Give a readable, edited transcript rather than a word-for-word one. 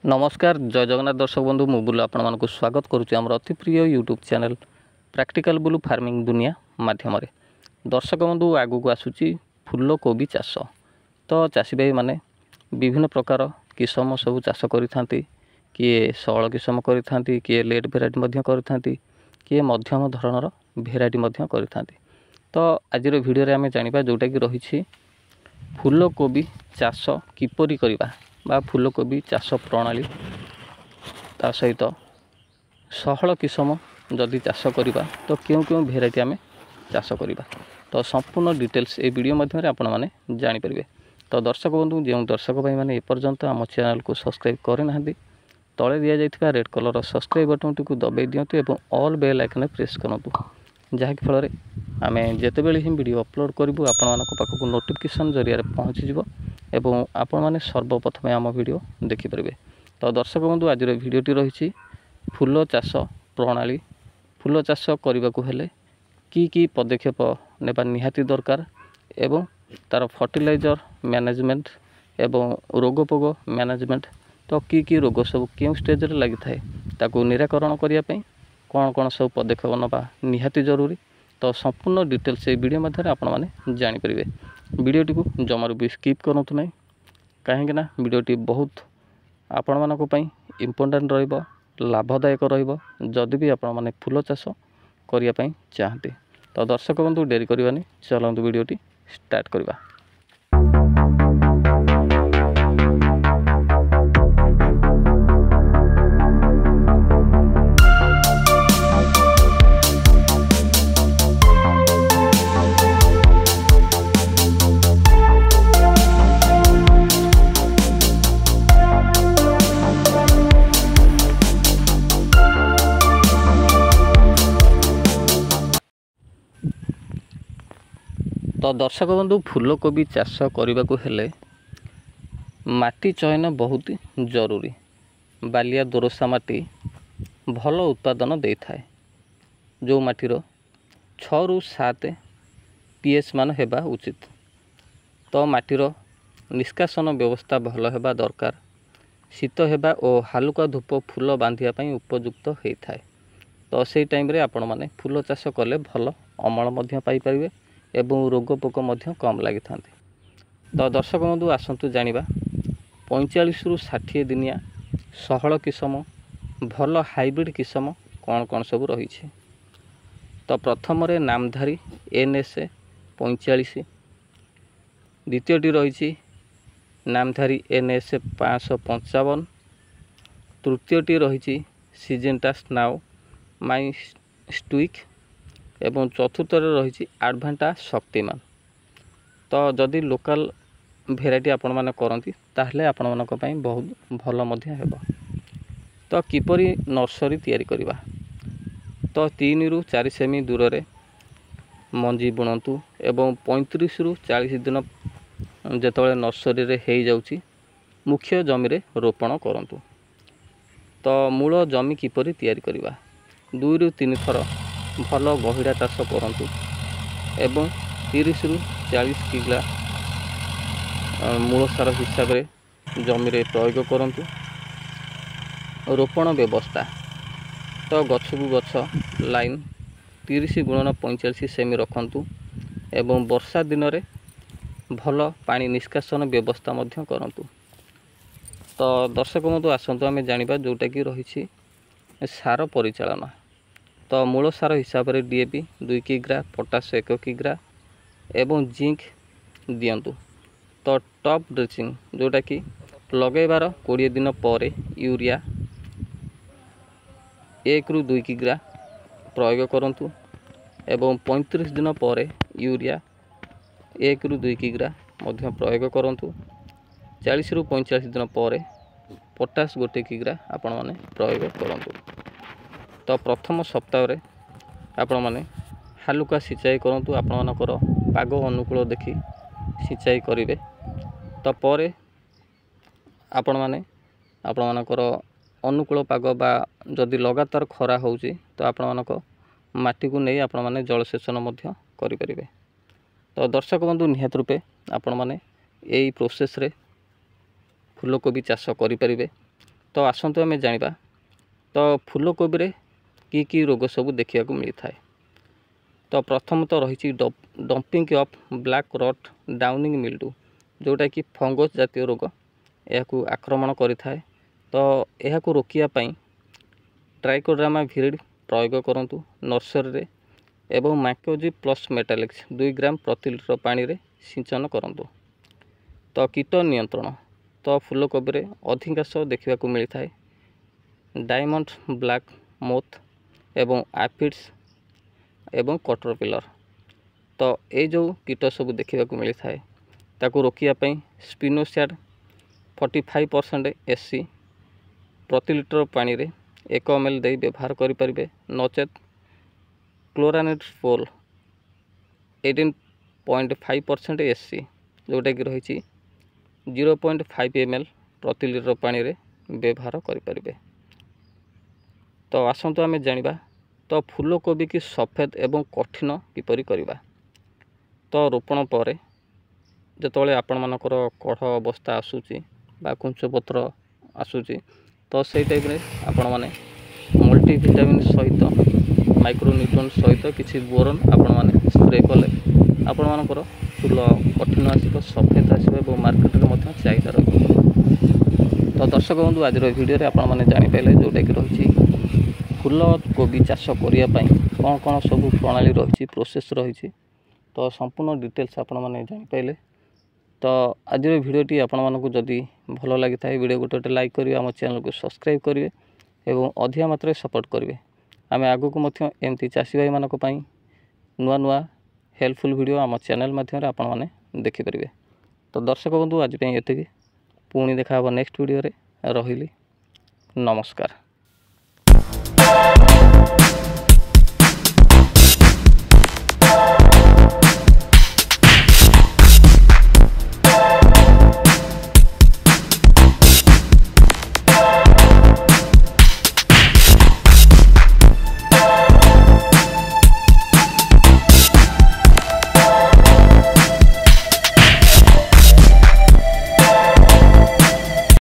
नमस्कार जय जगन्नाथ दर्शक बंधु मु बुलु आपण मानक स्वागत करुच्ची आम अति प्रिय YouTube channel practical blue farming दुनिया माध्यम दर्शक बंधु आगू को आसूची फूलकोबी चाष। तो चाषी भाई माने विभिन्न प्रकार किसम सब चाष करिथांती, किए सौल किसम करिथांती, किए लेट भेराइटी मध्य करिथांती, किए मध्यम धरणर भेराइटी मध्य करिथांती। तो आज वीडियो रे आमे जानिबा जोटा कि रही फूलकोबी चाष किपरि करिबा बा फूलकोबी चाष प्रणाली ता सहित सहल किसम जदि चाष करिबा तो क्यों क्यों भेराइटी आमे चाष करिबा तो संपूर्ण डिटेल्स ए वीडियो माध्यम आपण माने जानि परिबे। तो दर्शक बंधु जो दर्शक भाई माने एपर्यंत आम चैनल को सब्सक्राइब करे नाहंती तले दिया जाइथिबा रेड कलर सब्सक्राइब बटन टी दबाई दियंतु एवं ऑल बेल आइकन प्रेस करंतु जहाँकि फल आमे जेतेबेले ही वीडियो अपलोड करूँ आपण मानक पाखक नोटिफिकेशन जरिया पहुँची जिवो एवं आपण माने सर्वप्रथमे आम वीडियो देखिपारे। तो दर्शक बंधु आज भिडटी रही फूल चाष प्रणाली। फूल चाष करने को हेले की पदक्षेप नेबा निहाती दरकार एवं तार फर्टिलाइजर मैनेजमेंट एवं रोगपोग मैनेजमेंट तो की रोग सब क्यों स्टेज रे लगी थाए ताकू निराकरण करने कौन कौन सब पदक्षेप नवा निहाती जरूरी तो संपूर्ण डिटेल्स ये वीडियो मध्य आपण माने जानि परिबे। वीडियोटी को जमारू भी स्किप करंतु नहीं कहीं वीडियोटी बहुत आपण मानक पई इम्पोर्टेंट रहिबो लाभदायक रहिबो जदि भी आपण माने फूल चाष करिया पई चाहते। तो दर्शक बंधु डेरी करबानी चलंतु वीडियोटी स्टार्ट करबा। तो दर्शक बंधु फूलकोबी चाष करने को हेले माटी चयन बहुत जरूरी। बालिया दोरसा माटी भल उत्पादन दे थाए जो माटीर 6 ରୁ 7 पीएच मान हेबा उचित। तो माटीर निष्कासन व्यवस्था भल हेबा दरकार। शीत हेबा और हालुका धूप फूल बांधिया पई उपयुक्त होई थाए। तो से टाइम रे आपण माने फूल चाष कले भल अमल मध्य पाई परिबे एवं रोग पोक मध्य कम लगी था। तो दर्शक बंधु आसतु जानिबा 45 ରୁ 60 दिनिया सहल किसम भल हाइब्रिड किसम कौन कौन सब रही। तो प्रथम नामधारी NSA 45, द्वितीयटी रही नामधारी NSA 555, तृतीयटी रही सिजेंटा स्नाउ माई स्टुइक एवं चतुर्थ रही एडभांटा शक्तिमान। तो जदि लोकल भेराइटी आपण माने करंती ताहले आपण मानक पई बहुत भल मध्य हेबो। तो किपरि नर्सरी तैयारी करिबा तो 3 ରୁ 4 सेमी दूर रे मंजी बुणंतु एवं 35 ରୁ 40 दिन जेतबेले नर्सरी रे हेई जाउची मुख्य जमी रे रोपण करंतु। तो मूल जमी किपरि तैयारी करिबा 2 ରୁ 3 थर भल गहिरा चाष करंतु एवं 30 ରୁ 40 किग्रा मूल सार हिसाब रे जमी रे प्रयोग करंतु। रोपण व्यवस्था तो गछ को गछ लाइन 30 × 45 सेमी रखंतु एवं वर्षा दिन रे भल पानी निष्कासन व्यवस्था मध्य करंतु। तो दर्शक बंधु आसंतु आमे जानिबा जोटा कि रही सार परिचालन। तो मूल सार हिसाब रे DAP 2 किग्रा, पोटास 1 किग्रा एवं जिंक दियंतु। तो टॉप ड्रेसिंग जोटा कि लगेबार 20 दिन पर यूरिया 1 ରୁ 2 किग्रा प्रयोग करंतु एवं 35 दिन पर यूरिया 1 ରୁ 2 किग्रा मध्य प्रयोग करंतु। 40 ରୁ 45 दिन पर पोटास 1 किग्रा आपण माने प्रयोग करंतु। तो प्रथम सप्ताह रे आपण माने हालुका सिंचाई करंतु आपण मानकर पाग अनुकूल देखि सिंचाई करिवे। तो परे आपण माने आपण मानकर अनुकूल पाग बा जदि लगातार खरा होउची तो आपण मानक माटी को नहीं आपण माने जलसेचन मध्य करि परिबे। तो दर्शक बंधु निहात रूपे आपण माने एई प्रोसेस रे फूलकोबी चाष करि परिबे। तो आसतु आम जाना तो फूलकोबी रे की रोग सब देखा मिलता है। तो प्रथम तो रही डंपिंग ऑफ ब्लैक रट डाउनिंग मिल्ड्यू जोटा कि फंगस जातीय रोग यह आक्रमण करें। तो यह रोकने ट्राइकोड्रामा विरिड प्रयोग करूँ नर्सरी रे एवं मैकोजी प्लस मेटालिक्स 2 ग्राम प्रति लिटर पानी रे सिंचन करूँ। तो कीट नियंत्रण तो फूलकोबी रे अधिकांश देखा मिलता है डायमंड ब्लैक मोथ एवं एफिड्स एवं कटरपिलर। तो ये जो कीट सब देखा मिलता है ताकू रोकने स्पिनोसैड 45% SC प्रति लिटर पानी रे 1 ml दे व्यवहार करें नचेत क्लोरानिड्रोल 18.5% SC जोटा कि रही 0.5 ml प्रति लिटर पानी रे व्यवहार करें। तो आसतु आम जाना तो फूलकोबी की सफेद एवं कठिन किपरि करवा। तो रोपण पर जिते आपण मानकर कढ़ अवस्था आसूची बा कुंच पत्र आसूची तो से टाइप रे आपण माने मल्टीविटामिन सहित माइक्रोन्यूट्रिएंट सहित किसी बोरन आपण माने स्प्रे कले आपण मानकर फूल कठिन आसो सफेद आसो मार्केट में चाहिदा रही। तो दर्शक बंधु आज वीडियो रे आपण माने जानि पाइले जोटा कि रही फूलकोबी चाष करने कौन कौन सब प्रणाली रही प्रोसेस रही तो संपूर्ण डिटेल्स आपण माने जानि पाइले। तो आज भिडियोटी आपण मानकु जदि भल लगी था वीडियो गोटे लाइक करेंगे आम चैनल को सब्सक्राइब करेंगे एवं अधिक मात्रा सपोर्ट करेंगे। आम आगु को एमती चाषी भाई मानक पई नुआ नुआ हेल्पफुल वीडियो आम चैनल माध्यम आपण माने देखिपारे। तो दर्शक बंधु आज ये पुणी देखा नेक्स्ट वीडियो रे रहिली नमस्कार।